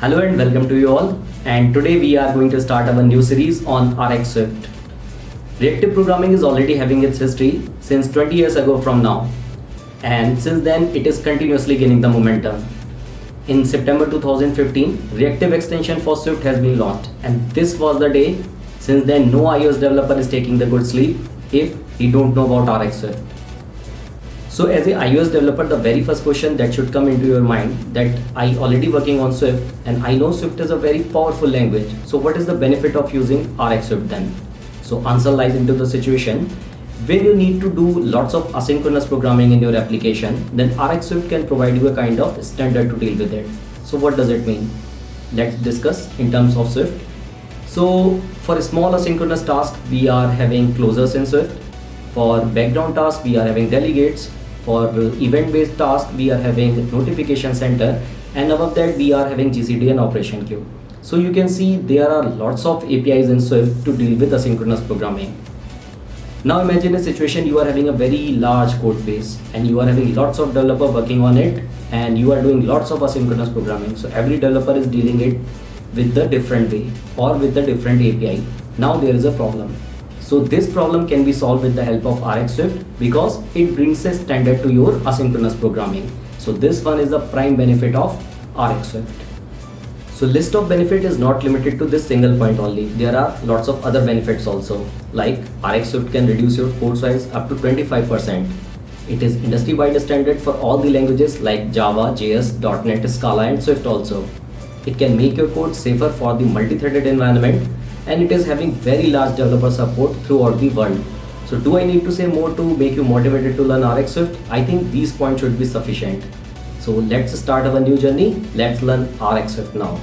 Hello and welcome to you all, and today we are going to start our new series on RXSwift. Reactive programming is already having its history since 20 years ago from now, and since then it is continuously gaining the momentum. In September 2015, Reactive extension for Swift has been launched, and this was the day. Since then, no iOS developer is taking the good sleep if he don't know about RXSwift. So as a iOS developer, the very first question that should come into your mind that I already working on Swift and I know Swift is a very powerful language. So what is the benefit of using RxSwift then? So answer lies into the situation. When you need to do lots of asynchronous programming in your application, then RxSwift can provide you a kind of standard to deal with it. So what does it mean? Let's discuss in terms of Swift. So for a small asynchronous task, we are having closures in Swift. For background tasks, we are having delegates. For event-based tasks, we are having notification center, and above that we are having GCD and operation queue. So you can see there are lots of APIs in Swift to deal with asynchronous programming. Now imagine a situation you are having a very large code base and you are having lots of developers working on it and you are doing lots of asynchronous programming. So every developer is dealing it with the different way or with the different API. Now there is a problem. So this problem can be solved with the help of RxSwift because it brings a standard to your asynchronous programming. So this one is the prime benefit of RxSwift. So list of benefit is not limited to this single point only. There are lots of other benefits also, like RxSwift can reduce your code size up to 25%. It is industry-wide standard for all the languages like Java, JS, .NET, Scala and Swift also. It can make your code safer for the multi-threaded environment, and it is having very large developer support throughout the world. So do I need to say more to make you motivated to learn RxSwift? I think these points should be sufficient. So let's start our new journey. Let's learn RxSwift now.